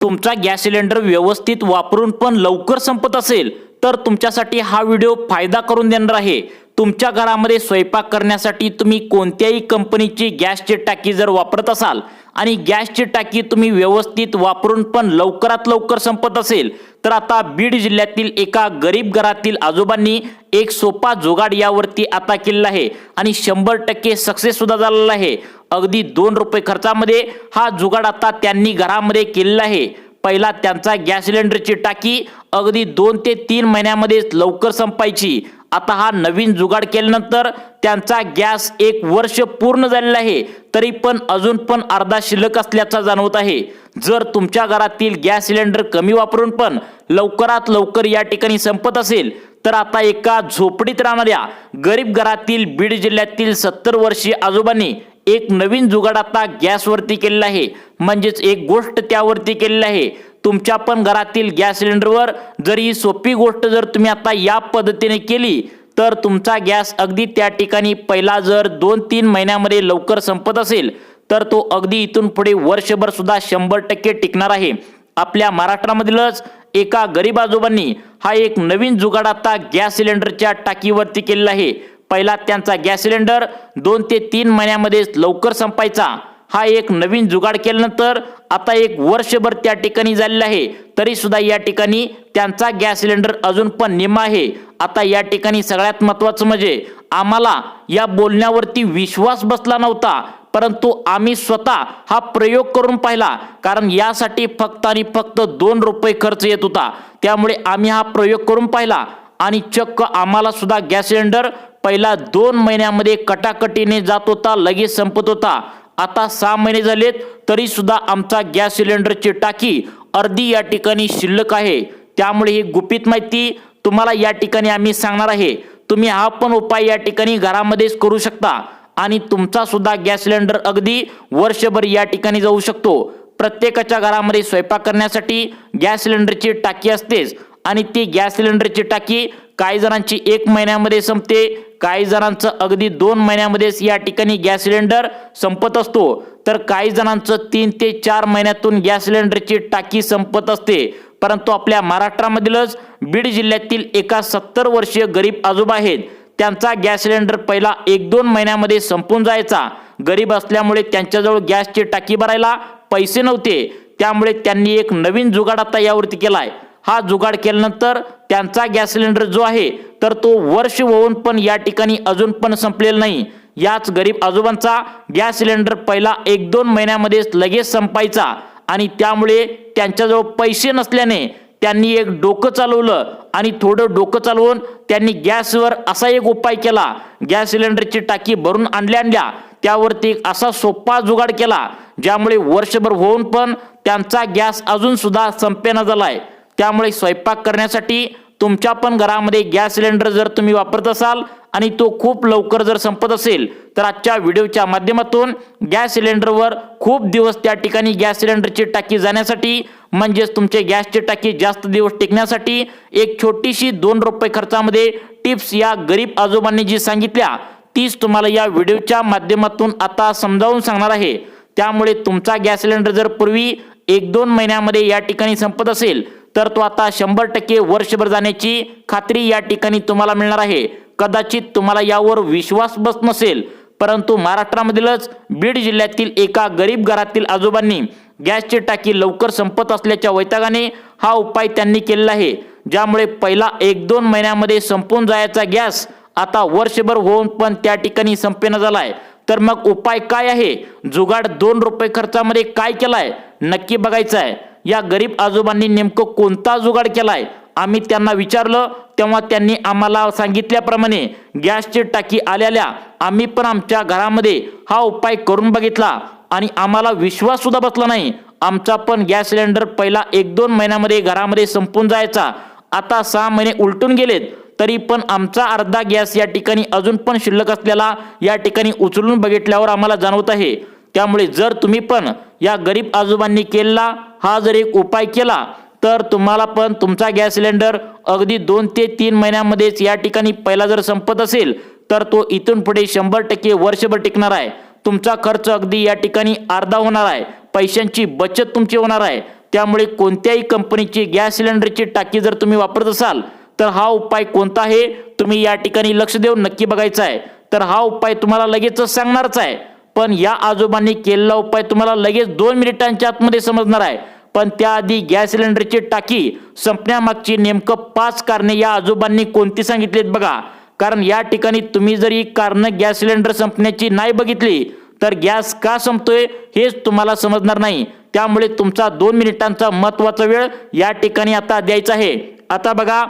तुमचा gas cylinder व्यवस्थित वापरून पण लवकर संपत असेल तर तुमच्यासाठी हा व्हिडिओ फायदा करून देणार आहे। तुमच्या घरामध्ये स्वयंपाक करण्यासाठी तुम्ही कोणत्याही कंपनीची गॅसची टाकी जर वापरत असाल आणि गॅसची टाकी तुम्ही व्यवस्थित वापरून पण लवकरात लवकर संपत असेल तर आता बीड जिल्ह्यातील एका गरीब घरातील आजोबांनी एक सोपा जुगाड यावरती आता केलेला आहे आणि 100% सक्सेस सुद्धा झालेला आहे। अगदी 2 रुपये खर्चामध्ये हा जुगाड आता त्यांनी घरामध्ये केलेला आहे। पहिला त्यांचा गॅस सिलेंडरची टाकी अगदी 2 ते 3 महिन्यामध्ये लवकर संपायची। आता हा नवीन जुगाड केल्यानंतर त्यांचा गॅस 1 वर्ष पूर्ण झालेला आहे तरी पण अजून पण अर्धा शिल्लक असल्याचा जाणवत आहे। जर तुमच्या घरातील गॅस सिलेंडर कमी वापरून पण लवकरात लवकर या ठिकाणी संपत असेल तर आता एका झोपडीत राहणाऱ्या गरीब घरातील बीड जिल्ह्यातील 70 वर्षीय आजोबांनी एक नवीन जुगाड आता गॅसवरती केलेला आहे। म्हणजेच एक गोष्ट त्यावरती केलेली आहे। तुमच्या पण घरातील गॅस सिलेंडरवर जर ही सोपी गोष्ट जर तुम्ही आता या पद्धतीने केली तर तुमचा गॅस अगदी त्या ठिकाणी पहिला जर 2-3 महिन्यामध्ये लवकर संपत असेल तर तो अगदी इथून पुढे वर्षभर सुद्धा 100% टिकणार आहे। आपल्या महाराष्ट्रामधीलच एका गरीब आजोबांनी हा एक नवीन जुगाड आता गॅस सिलेंडरच्या टाकीवरती केलेला आहे। पहिला त्यांचा गॅस सिलेंडर 2 ते 3 महिन्यामध्ये लवकर संपायचा। हा एक नवीन जुगाड केल्यानंतर आता 1 वर्षभर त्या ठिकाणी झालेला आहे तरी सुद्धा या ठिकाणी त्यांचा गॅस सिलेंडर अजून पण निम्मा आहे। आता या ठिकाणी सगळ्यात महत्त्वाचं म्हणजे आम्हाला या बोलण्यावरती विश्वास बसला नव्हता परंतु आम्ही स्वतः हा प्रयोग करून पाहिला कारण यासाठी फक्त आणि फक्त 2 रुपये खर्च येत होता। त्यामुळे आम्ही हा प्रयोग करून पाहिला आणि चक्क आम्हाला सुद्धा गॅस सिलेंडर पहिला 2 महिन्यामध्ये कटाकटीने जात होता, लगेच संपत होता। आता 6 महिने झालेत तरी सुद्धा आमचा गॅस सिलेंडरची टाकी अर्धी या ठिकाणी शिल्लक आहे। त्यामुळे ही गुपित माहिती तुम्हाला या ठिकाणी आम्ही सांगणार आहे। तुम्ही हा पण उपाय या ठिकाणी घरामध्येच करू शकता आणि तुमचा सुद्धा गॅस सिलेंडर अगदी वर्षभर या ठिकाणी जाऊ शकतो। प्रत्येकाच्या घरामध्ये स्वयंपाक करण्यासाठी गॅस सिलेंडरची टाकी असतेच आणि ती गॅस सिलेंडरची टाकी काही जणांची 1 महिन्यामध्ये संपते, काही जणांचं अगदी 2 महिन्यामध्येच या ठिकाणी गॅस सिलेंडर संपत असतो तर काही जणांचं 3 ते 4 महिन्यातून गॅस सिलेंडरची टाकी संपत असते। परंतु आपल्या महाराष्ट्रामधीलच बीड जिल्ह्यातील एका 70 वर्षीय गरीब आजोबा आहेत, त्यांचा गॅस सिलेंडर पहिला 1-2 महिन्यामध्ये संपून जायचा। गरीब असल्यामुळे त्यांच्याजवळ गॅसची टाकी भरायला पैसे नव्हते, त्यामुळे त्यांनी एक नवीन जुगाड आता यावरती केलाय। हा जुगाड केल्यानंतर त्यांचा गॅस सिलेंडर जो आहे तर तो वर्ष होऊन पण या ठिकाणी अजून पण संपलेला नाही। याच गरीब आजोबांचा गॅस सिलेंडर पहिला 1-2 महिन्यामध्ये लगेच संपायचा आणि त्यामुळे त्यांच्याजवळ पैसे नसल्याने त्यांनी एक डोकं चालवलं आणि थोडं डोकं चालवून त्यांनी गॅसवर असा एक उपाय केला। गॅस सिलेंडरची टाकी भरून आणल्या त्यावरती एक असा सोपा जुगाड केला ज्यामुळे वर्षभर होऊन पण त्यांचा गॅस अजून सुद्धा संपेना झालाय। त्यामुळे स्वयंपाक करण्यासाठी तुमच्या पण घरामध्ये गॅस सिलेंडर जर तुम्ही वापरत असाल आणि तो खूप लवकर जर संपत असेल तर आजच्या व्हिडिओच्या माध्यमातून गॅस सिलेंडरवर खूप दिवस त्या ठिकाणी गॅस सिलेंडरची टाकी जाण्यासाठी म्हणजेच तुमचे गॅसची टाकी जास्त दिवस टिकण्यासाठी एक छोटीशी 2 रुपये खर्चामध्ये टिप्स या गरीब आजोबांनी जी सांगितल्या तीच तुम्हाला या व्हिडिओच्या माध्यमातून आता समजावून सांगणार आहे। त्यामुळे तुमचा गॅस सिलेंडर जर पूर्वी 1-2 महिन्यामध्ये या ठिकाणी संपत असेल तर तो आता 100% वर्षभर जाण्याची खात्री या ठिकाणी तुम्हाला मिळणार आहे। कदाचित तुम्हाला यावर विश्वास बसत नसेल परंतु महाराष्ट्रामधीलच बीड जिल्ह्यातील एका गरीब घरातील आजोबांनी गॅसची टाकी लवकर संपत असल्याच्या वैतागाने हा उपाय त्यांनी केलेला आहे, ज्यामुळे पहिला 1-2 महिन्यामध्ये संपून जायचा गॅस आता वर्षभर होऊन पण त्या ठिकाणी संपेना झालाय। तर मग उपाय काय आहे, जुगाड 2 रुपये खर्चामध्ये काय केलाय नक्की बघायचं आहे। या गरीब आजोबांनी नेमकं कोणता जुगाड केलाय आम्ही त्यांना विचारलं तेव्हा त्यांनी आम्हाला सांगितल्याप्रमाणे गॅसची टाकी आल्याल्या आम्ही पण आमच्या घरामध्ये हा उपाय करून बघितला आणि आम्हाला विश्वास सुद्धा बसला नाही। आमचा पण गॅस सिलेंडर पहिला 1-2 महिन्यामध्ये घरामध्ये संपून जायचा, आता 6 महिने उलटून गेलेत तरी पण आमचा अर्धा गॅस या ठिकाणी अजून पण शिल्लक असलेला या ठिकाणी उचलून बघितल्यावर आम्हाला जाणवत आहे। त्यामुळे जर तुम्ही पण या गरीब आजोबांनी केलेला हा जर एक उपाय केला तर तुम्हाला पण तुमचा गॅस सिलेंडर अगदी 2 ते 3 महिन्यामध्येच या ठिकाणी पहिला जर संपत असेल तर तो इथून पुढे 100% वर्षभर टिकणार आहे। तुमचा खर्च अगदी या ठिकाणी अर्धा होणार आहे, पैशांची बचत तुमची होणार आहे। त्यामुळे कोणत्याही कंपनीची गॅस सिलेंडरची टाकी जर तुम्ही वापरत असाल तर हा उपाय कोणता आहे तुम्ही या ठिकाणी लक्ष देऊन नक्की बघायचा आहे। तर हा उपाय तुम्हाला लगेचच सांगणारच आहे, पण या आजोबांनी केलेला उपाय तुम्हाला लगेच 2 मिनिटांच्या आतमध्ये समजणार आहे। पण त्याआधी गॅस सिलेंडरची टाकी संपण्यामागची नेमकं 5 कारणे या आजोबांनी कोणती सांगितलीत बघा। कारण या ठिकाणी तुम्ही जर ही कारणं गॅस सिलेंडर संपण्याची नाही बघितली तर गॅस का संपतोय हेच तुम्हाला समजणार नाही। त्यामुळे तुमचा 2 मिनिटांचा महत्त्वाचा वेळ या ठिकाणी आता द्यायचा आहे। आता बघा,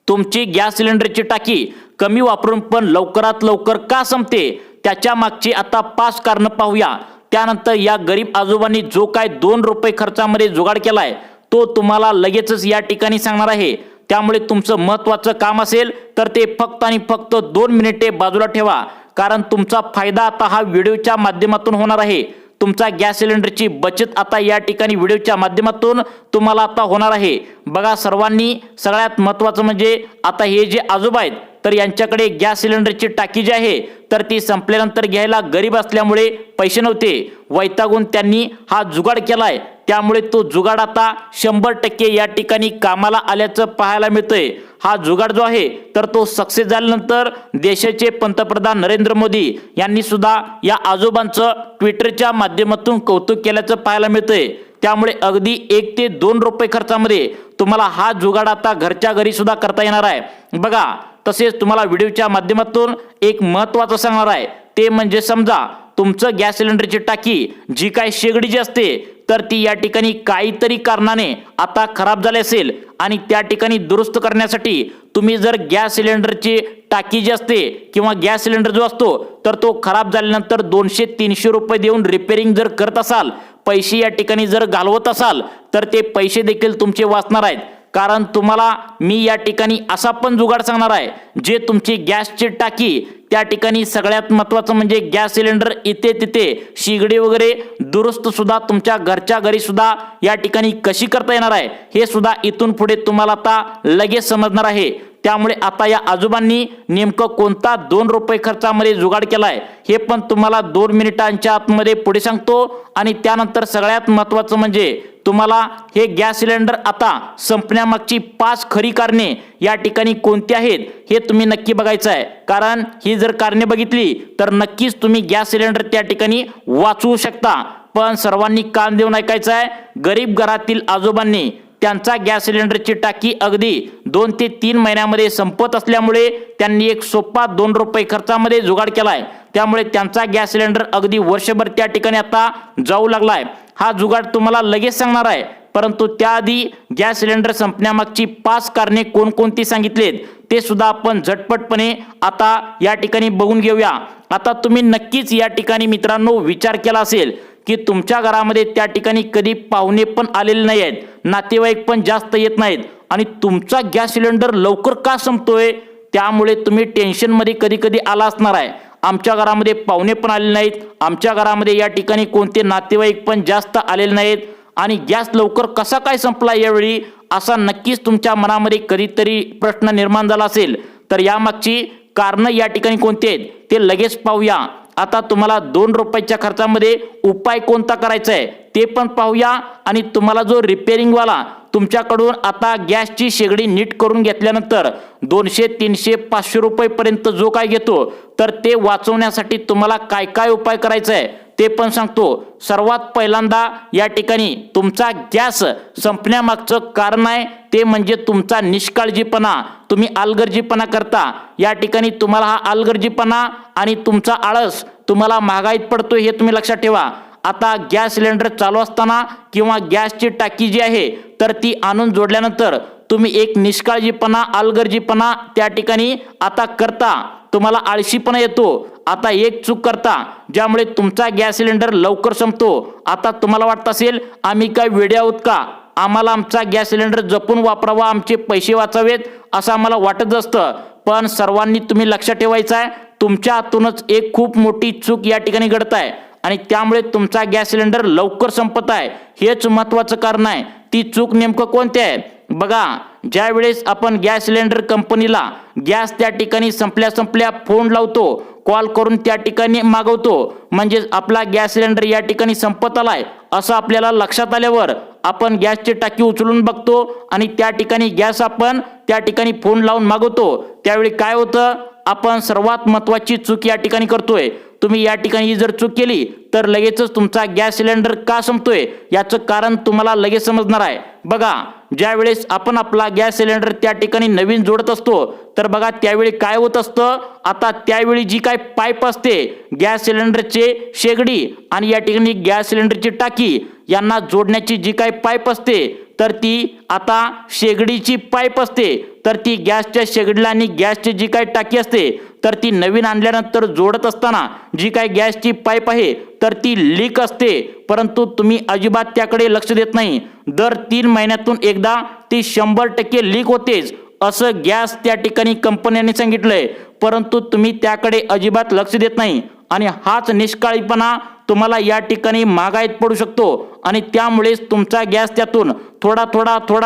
तुमची गॅस सिलेंडरची टाकी कमी वापरून पण लवकरात लवकर का संपते त्याच्या मागची आता 5 कारणं पाहूया। त्यानंतर या गरीब आजोबांनी जो काय 2 रुपये खर्चामध्ये जुगाड केलाय तो तुम्हाला लगेचच या ठिकाणी सांगणार आहे। त्यामुळे तुमचं महत्त्वाचं काम असेल तर ते फक्त आणि फक्त 2 मिनिटे बाजूला ठेवा, कारण तुमचा फायदा आता हा व्हिडिओच्या माध्यमातून होणार आहे। तुमचा गॅस सिलेंडरची बचत आता या ठिकाणी व्हिडिओच्या माध्यमातून तुम्हाला आता होणार आहे। बघा, सर्वांनी सगळ्यात महत्त्वाचं म्हणजे आता हे जे आजोबा आहेत तर यांच्याकडे गॅस सिलेंडरची टाकी जी आहे तर ती संपल्यानंतर घ्यायला गरीब असल्यामुळे पैसे नव्हते, वैतागून त्यांनी हा जुगाड केलाय। त्यामुळे तो जुगाड आता 100% या ठिकाणी कामाला आल्याचं पाहायला मिळतंय। हा जुगाड जो आहे तर तो सक्सेस झाल्यानंतर देशाचे पंतप्रधान नरेंद्र मोदी यांनी सुद्धा या आजोबांचं ट्विटरच्या माध्यमातून कौतुक केल्याचं पाहायला मिळतंय। त्यामुळे अगदी 1 ते 2 रुपये खर्चामध्ये तुम्हाला हा जुगाड आता घरच्या घरी सुद्धा करता येणार आहे। बघा, तसेच तुम्हाला व्हिडिओच्या माध्यमातून एक महत्त्वाचं सांगणार आहे, ते म्हणजे समजा तुमचं गॅस सिलेंडरची टाकी जी काय शेगडी असते तर ती या ठिकाणी काहीतरी कारणाने आता खराब झाली असेल आणि त्या ठिकाणी दुरुस्त करण्यासाठी तुम्ही जर गॅस सिलेंडरची टाकी जी असते किंवा गॅस सिलेंडर जो असतो तर तो खराब झाल्यानंतर 200-300 रुपये देऊन रिपेअरिंग जर करत असाल, पैसे या ठिकाणी जर घालवत असाल तर ते पैसे देखील तुमचे वाचणार आहेत। कारण तुम्हाला मी या ठिकाणी असा पण जुगाड सांगणार आहे जे तुमची गॅसची टाकी त्या ठिकाणी सगळ्यात महत्त्वाचं म्हणजे गॅस सिलेंडर इथे तिथे शिगडी वगैरे दुरुस्त सुद्धा तुमच्या घरच्या घरी सुद्धा या ठिकाणी कशी करता येणार आहे हे सुद्धा इथून पुढे तुम्हाला आता लगेच समजणार आहे। त्यामुळे आता या आजोबांनी नेमकं कोणता 2 रुपये खर्चामध्ये जुगाड केलाय हे पण तुम्हाला 2 मिनिटांच्या आतमध्ये पुढे सांगतो। आणि त्यानंतर सगळ्यात महत्त्वाचं म्हणजे तुम्हाला हे गॅस सिलेंडर आता संपण्यामागची 5 खरी कारणे या ठिकाणी कोणती आहेत हे तुम्ही नक्की बघायचं आहे। कारण ही जर कारणे बघितली तर नक्कीच तुम्ही गॅस सिलेंडर त्या ठिकाणी वाचवू शकता। पण सर्वांनी कान देऊन ऐकायचं आहे, गरीब घरातील आजोबांनी त्यांचा गॅस सिलेंडरची टाकी अगदी 2 ते 3 महिन्यामध्ये संपत असल्यामुळे त्यांनी एक सोपा 2 रुपये खर्चामध्ये जुगाड केलाय। त्यामुळे त्यांचा गॅस सिलेंडर अगदी वर्षभर त्या ठिकाणी आता जाऊ लागलाय। हा जुगाड तुम्हाला लगेच सांगणार आहे, परंतु त्याआधी गॅस सिलेंडर संपण्यामागची 5 कारणे कोणकोणती सांगितलेत ते सुद्धा आपण झटपटपणे आता या ठिकाणी बघून घेऊया। आता तुम्ही नक्कीच या ठिकाणी मित्रांनो विचार केला असेल की तुमच्या घरामध्ये त्या ठिकाणी कधी पाहुणे पण आलेले नाही आहेत, नातेवाईक पण जास्त येत नाहीत आणि तुमचा गॅस सिलेंडर लवकर का संपतोय त्यामुळे तुम्ही टेन्शनमध्ये कधी कधी आला असणार आहे। आमच्या घरामध्ये पाहुणे पण आलेले नाहीत, आमच्या घरामध्ये या ठिकाणी कोणते नातेवाईक पण जास्त आलेले नाहीत आणि गॅस लवकर कसा काय संपला यावेळी असा नक्कीच तुमच्या मनामध्ये कधीतरी प्रश्न निर्माण झाला असेल। तर यामागची कारणं या ठिकाणी कोणती आहेत ते लगेच पाहूया। आता तुम्हाला 2 रुपयाच्या खर्चामध्ये उपाय कोणता करायचा आहे ते पण पाहूया। आणि तुम्हाला जो रिपेअरिंगवाला तुमच्याकडून आता गॅसची शेगडी नीट करून घेतल्यानंतर 200, 300, 500 रुपयेपर्यंत जो काय घेतो तर ते वाचवण्यासाठी तुम्हाला काय काय उपाय करायचा आहे ते पण सांगतो। सर्वात पहिल्यांदा या ठिकाणी तुमचा गॅस संपण्यामागचं कारण आहे ते म्हणजे तुमचा निष्काळजीपणा, तुम्ही अलगर्जीपणा करता। या ठिकाणी तुम्हाला हा अलगर्जीपणा आणि तुमचा आळस तुम्हाला महागाईत पडतोय हे तुम्ही लक्षात ठेवा। आता गॅस सिलेंडर चालू असताना किंवा गॅसची टाकी जी आहे तर ती आणून जोडल्यानंतर तुम्ही एक निष्काळजीपणा, अलगर्जीपणा त्या ठिकाणी आता करता, तुम्हाला आळशीपणा येतो। आता एक चूक करता ज्यामुळे तुमचा गॅस सिलेंडर लवकर संपतो। आता तुम्हाला वाटत असेल आम्ही काय वेडे आहोत का, आम्हाला आमचा गॅस सिलेंडर जपून वापरावा, आमचे पैसे वाचावेत असं आम्हाला वाटत असतं। पण सर्वांनी तुम्ही लक्षात ठेवायचं आहे, तुमच्या हातूनच एक खूप मोठी चूक या ठिकाणी घडत आहे आणि त्यामुळे तुमचा गॅस सिलेंडर लवकर संपत आहे। हेच महत्त्वाचं कारण आहे। ती चूक नेमकं कोणती आहे बघा, ज्या वेळेस आपण गॅस सिलेंडर कंपनीला गॅस त्या ठिकाणी संपल्या फोन लावतो, कॉल करून त्या ठिकाणी मागवतो, म्हणजे आपला गॅस सिलेंडर या ठिकाणी संपत आलाय असं आपल्याला लक्षात आल्यावर आपण गॅसची टाकी उचलून बघतो आणि त्या ठिकाणी गॅस आपण त्या ठिकाणी फोन लावून मागवतो, त्यावेळी काय होतं, आपण सर्वात महत्त्वाची चूक या ठिकाणी करतोय. तुम्ही या ठिकाणी जर चूक केली तर लगेचच तुमचा गॅस सिलेंडर का संपतोय याचं कारण तुम्हाला लगेच समजणार आहे. बघा, ज्या वेळेस आपण आपला गॅस सिलेंडर त्या ठिकाणी नवीन जोडत असतो तर बघा त्यावेळी काय होत असतं, आता त्यावेळी जी काय पाईप असते गॅस सिलेंडरचे शेगडी आणि या ठिकाणी गॅस सिलेंडरची टाकी यांना जोडण्याची जी काय पाईप असते तर ती आता शेगडीची पाईप असते, तर ती गॅसच्या शेगडीला आणि गॅसची जी काय टाकी असते तर ती नवीन आणल्यानंतर जोडत असताना जी काय गॅसची पाईप आहे तर ती लीक असते, परंतु तुम्ही अजिबात त्याकडे लक्ष देत नाही. दर 3 महिन्यातून एकदा ती 100% लीक होतेच असं गॅस त्या ठिकाणी कंपन्यांनी सांगितलंय, परंतु तुम्ही त्याकडे अजिबात लक्ष देत नाही आणि हाच निष्काळीपणा तुम्हाला या ठिकाणी महागाईत पडू शकतो आणि त्यामुळेच तुमचा गॅस त्यातून थोडा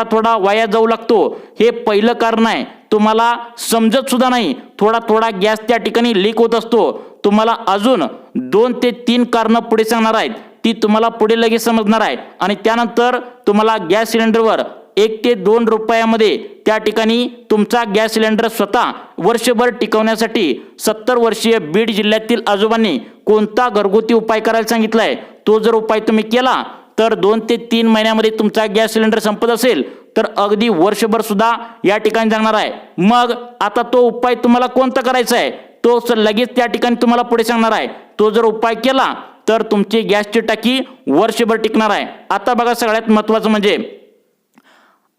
थोडा वाया जाऊ लागतो. हे पहिलं कारण आहे. तुम्हाला समजत सुद्धा नाही थोडा गॅस त्या ठिकाणी लीक होत असतो. तुम्हाला अजून 2 ते 3 कारणं पुढे सांगणार आहेत, ती तुम्हाला पुढे लगेच समजणार आहे आणि त्यानंतर तुम्हाला गॅस सिलेंडरवर 1 ते 2 रुपयामध्ये त्या ठिकाणी तुमचा गॅस सिलेंडर स्वतः वर्षभर टिकवण्यासाठी 70 वर्षीय बीड जिल्ह्यातील आजोबांनी कोणता घरगुती उपाय करायला सांगितलाय. तो जर उपाय तुम्ही केला तर 2 ते 3 महिन्यामध्ये तुमचा गॅस सिलेंडर संपत असेल तर अगदी वर्षभर सुद्धा या ठिकाणी जाणार आहे. मग आता तो उपाय तुम्हाला कोणता करायचा आहे तो लगेच त्या ठिकाणी तुम्हाला पुढे सांगणार आहे. तो जर उपाय केला तर तुमची गॅसची टाकी वर्षभर टिकणार आहे. आता बघा, सगळ्यात महत्त्वाचं म्हणजे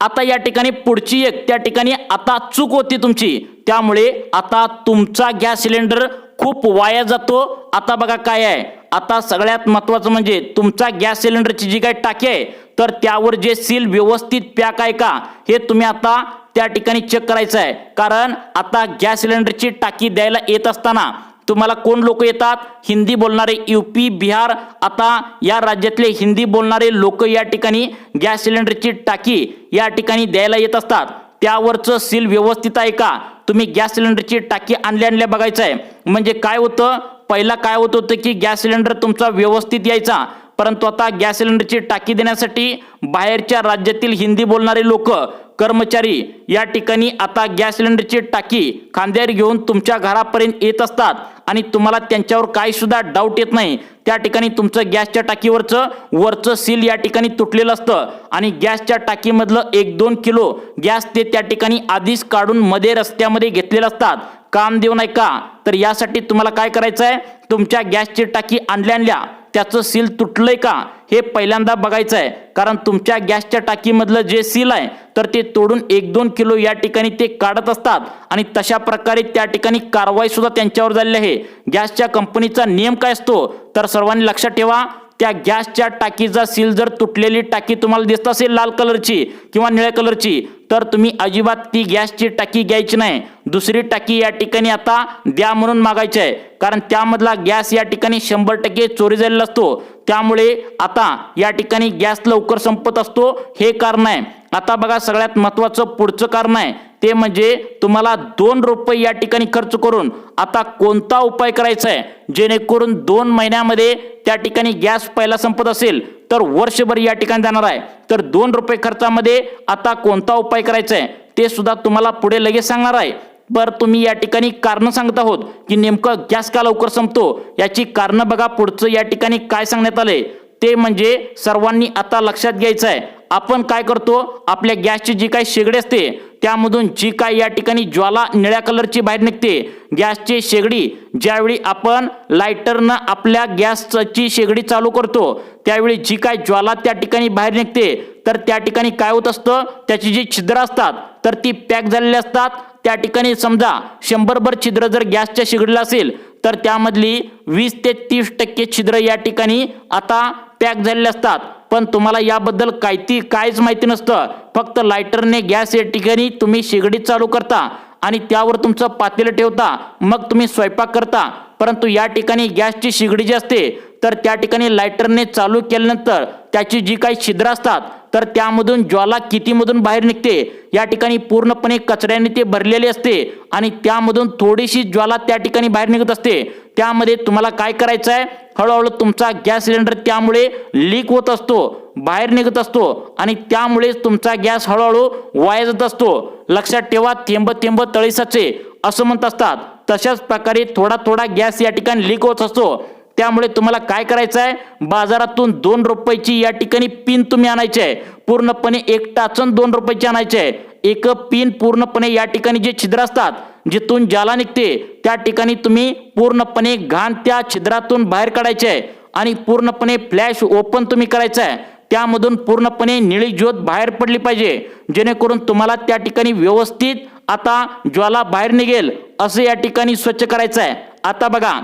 आता या ठिकाणी पुढची एक त्या ठिकाणी आता चूक होती तुमची, त्यामुळे आता तुमचा गॅस सिलेंडर खूप वाया जातो. आता बघा काय आहे, आता सगळ्यात महत्त्वाचं म्हणजे तुमचा गॅस सिलेंडरची जी काही टाकी आहे तर त्यावर जे सील व्यवस्थित पॅक आहे का हे तुम्ही आता त्या ठिकाणी चेक करायचं आहे. कारण आता गॅस सिलेंडरची टाकी द्यायला येत असताना तुम्हाला कोण लोक येतात, हिंदी बोलणारे, यूपी, बिहार, आता या राज्यातले हिंदी बोलणारे लोक या ठिकाणी गॅस सिलेंडरची टाकी या ठिकाणी द्यायला येत असतात. त्यावरचं सील व्यवस्थित आहे का तुम्ही गॅस सिलेंडरची टाकी आणल्या बघायचं आहे. म्हणजे काय होतं, पहिला काय होत होतं की गॅस सिलेंडर तुमचा व्यवस्थित यायचा, परंतु आता गॅस सिलेंडरची टाकी देण्यासाठी बाहेरच्या राज्यातील हिंदी बोलणारे लोक, कर्मचारी या ठिकाणी आता गॅस सिलेंडरची टाकी खांद्यावर घेऊन तुमच्या घरापर्यंत येत असतात आणि तुम्हाला त्यांच्यावर काही सुद्धा डाऊट येत नाही. त्या ठिकाणी तुमचं गॅसच्या टाकीवरचं वरचं सील या ठिकाणी तुटलेलं असतं आणि गॅसच्या टाकीमधलं 1-2 किलो गॅस ते त्या ठिकाणी आधीच काढून मध्ये रस्त्यामध्ये घेतलेलं असतात. काम देऊ नये का, तर यासाठी तुम्हाला काय करायचं आहे, तुमच्या गॅसची टाकी आणल्या त्याचं सील तुटलंय का हे पहिल्यांदा बघायचं आहे. कारण तुमच्या गॅसच्या टाकीमधलं जे सील आहे तर ते तोडून 1-2 किलो या ठिकाणी ते काढत असतात आणि तशा प्रकारे त्या ठिकाणी कारवाई सुद्धा त्यांच्यावर झालेली आहे. गॅसच्या कंपनीचा नियम काय असतो तर सर्वांनी लक्षात ठेवा, त्या गॅसच्या टाकीचा सील जर तुटलेली टाकी तुम्हाला दिसत असेल लाल कलरची किंवा निळ्या कलरची तर तुम्ही अजिबात ती गॅसची टाकी घ्यायची नाही. दुसरी टाकी या ठिकाणी आता द्या म्हणून मागायची आहे, कारण त्यामधला गॅस या ठिकाणी 100% चोरी झालेला असतो. त्यामुळे आता या ठिकाणी गॅस लवकर संपत असतो, हे कारण आहे. आता बघा, सगळ्यात महत्त्वाचं पुढचं कारण आहे ते म्हणजे तुम्हाला 2 रुपये या ठिकाणी खर्च करून आता कोणता उपाय करायचा आहे जेणेकरून 2 महिन्यामध्ये त्या ठिकाणी गॅस पहिला संपत असेल तर वर्षभर या ठिकाणी जाणार आहे. तर 2 रुपये खर्चामध्ये आता कोणता उपाय करायचा आहे ते सुद्धा तुम्हाला पुढे लगेच सांगणार आहे. बरं, तुम्ही या ठिकाणी कारण सांगत आहोत की नेमकं गॅस का लवकर संपतो याची कारण बघा पुढचं या ठिकाणी काय सांगण्यात आलंय ते म्हणजे सर्वांनी आता लक्षात घ्यायचं आहे. आपण काय करतो, आपल्या गॅसची जी काही शेगडी असते त्यामधून जी काय या ठिकाणी ज्वाला निळ्या कलरची बाहेर निघते, गॅसची शेगडी ज्यावेळी आपण लायटरनं आपल्या गॅसची शेगडी चालू करतो त्यावेळी जी काय ज्वाला त्या ठिकाणी बाहेर निघते तर त्या ठिकाणी काय होत असतं, त्याची जी छिद्र असतात तर ती पॅक झालेली असतात. त्या ठिकाणी समजा 100 छिद्र जर गॅसच्या शेगडीला असेल तर त्यामधली 20 ते 30% छिद्र या ठिकाणी आता पॅक झालेले असतात. पण तुम्हाला याबद्दल काहीच माहिती नसतं. फक्त लायटरने गॅस या ठिकाणी तुम्ही शेगडी चालू करता आणि त्यावर तुमचं पातेलं ठेवता, मग तुम्ही स्वयंपाक करता. परंतु या ठिकाणी गॅसची शेगडी जी असते तर त्या ठिकाणी लायटरने चालू केल्यानंतर त्याची जी काही छिद्र असतात तर त्यामधून ज्वाला कितीमधून बाहेर निघते, या ठिकाणी पूर्णपणे कचऱ्याने ते भरलेले असते आणि त्यामधून थोडीशी ज्वाला त्या ठिकाणी बाहेर निघत असते। त्यामध्ये तुम्हाला काय करायचं आहे, हळूहळू तुमचा गॅस सिलेंडर त्यामुळे लीक होत असतो, बाहेर निघत असतो आणि त्यामुळे तुमचा गॅस हळूहळू वाया जात असतो। लक्षात ठेवा, थेंब थेंब तळी साचे असं म्हणत असतात, तशाच प्रकारे थोडा थोडा गॅस या ठिकाणी लीक होत असतो। त्यामुळे तुम्हाला काय करायचं आहे, बाजारातून 2 रुपयाची या ठिकाणी पिन तुम्ही आणायची आहे, पूर्णपणे एक टाचन 2 रुपयाची आणायची आहे। एक पिन पूर्णपणे या ठिकाणी जे छिद्र असतात जिथून ज्वाला निघते त्या ठिकाणी तुम्ही पूर्णपणे घाण त्या छिद्रातून बाहेर काढायचे आहे आणि पूर्णपणे फ्लॅश ओपन तुम्ही करायचं आहे। त्यामधून पूर्णपणे निळी ज्योत बाहेर पडली पाहिजे, जेणेकरून तुम्हाला त्या ठिकाणी व्यवस्थित आता ज्वाला बाहेर निघेल असं या ठिकाणी स्वच्छ करायचं आहे। आता बघा,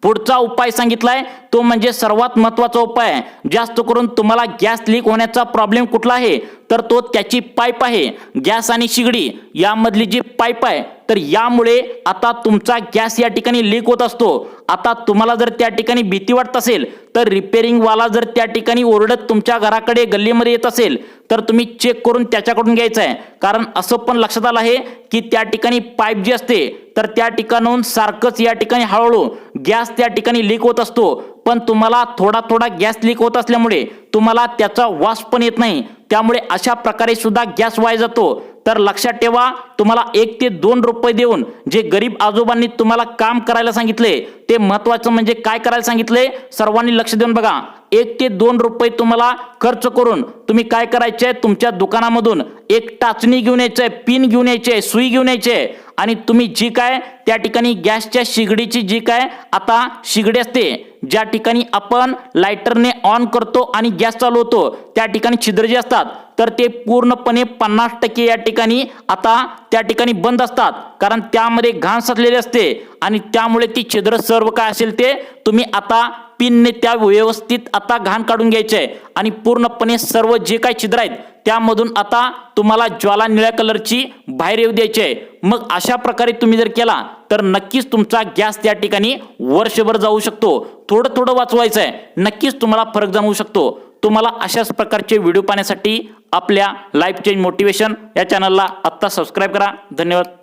पुढचा उपाय सांगितलाय तो म्हणजे सर्वात महत्त्वाचा उपाय आहे। जास्त करून तुम्हाला गॅस लीक होण्याचा प्रॉब्लेम कुठला आहे तर तो त्याची पाईप आहे, गॅस आणि शिगडी यामधली जी पाईप आहे, तर यामुळे आता तुमचा गॅस या ठिकाणी लीक होत असतो। आता तुम्हाला जर त्या ठिकाणी भीती वाटत असेल तर रिपेअरिंग वाला जर त्या ठिकाणी ओरडत तुमच्या घराकडे गल्लीमध्ये येत असेल तर तुम्ही चेक करून त्याच्याकडून घ्यायचं आहे। कारण असं पण लक्षात आलं आहे की त्या ठिकाणी पाईप जी असते तर त्या ठिकाणाहून सारखंच या ठिकाणी हळूहळू गॅस त्या ठिकाणी लीक होत असतो, पण तुम्हाला थोडा थोडा गॅस लीक होत असल्यामुळे तुम्हाला त्याचा वास पण येत नाही, त्यामुळे अशा प्रकारे सुद्धा गॅस वाया जातो। तर लक्षात ठेवा, तुम्हाला 1 ते 2 रुपये देऊन जे गरीब आजोबांनी तुम्हाला काम करायला सांगितले ते महत्त्वाचं म्हणजे काय करायला सांगितले, सर्वांनी लक्ष देऊन बघा। 1 ते 2 रुपये तुम्हाला खर्च करून तुम्ही काय करायचे आहे, तुमच्या दुकानामधून एक टाचणी घेऊन यायची आहे, पिन घेऊन यायची आहे, सुई घेऊन यायची आहे आणि तुम्ही जी काय त्या ठिकाणी गॅसच्या शिगडीची जी काय आता शिगडी असते, ज्या ठिकाणी आपण लायटरने ऑन करतो आणि गॅस चालू होतो त्या ठिकाणी छिद्र जे असतात तर ते पूर्णपणे 50% या ठिकाणी आता त्या ठिकाणी बंद असतात, कारण त्यामध्ये घाण साचलेली असते आणि त्यामुळे ती छिद्र सर्व काय असेल ते तुम्ही आता पिनने त्या व्यवस्थित आता घाण काढून घ्यायचे आहे आणि पूर्णपणे सर्व जे काही छिद्र आहेत त्यामधून आता तुम्हाला ज्वाला निळ्या कलरची बाहेर येऊ द्यायची आहे। मग अशा प्रकारे तुम्ही जर केला तर नक्कीच तुमचा गॅस त्या ठिकाणी वर्षभर जाऊ शकतो। थोडं थोडं वाचवायचं आहे, नक्कीच तुम्हाला फरक जाणवू शकतो। तुम्हाला अशाच प्रकारचे व्हिडिओ पाहण्यासाठी आपल्या लाईफ चेंज मोटिवेशन या चॅनलला आत्ता सबस्क्राईब करा। धन्यवाद।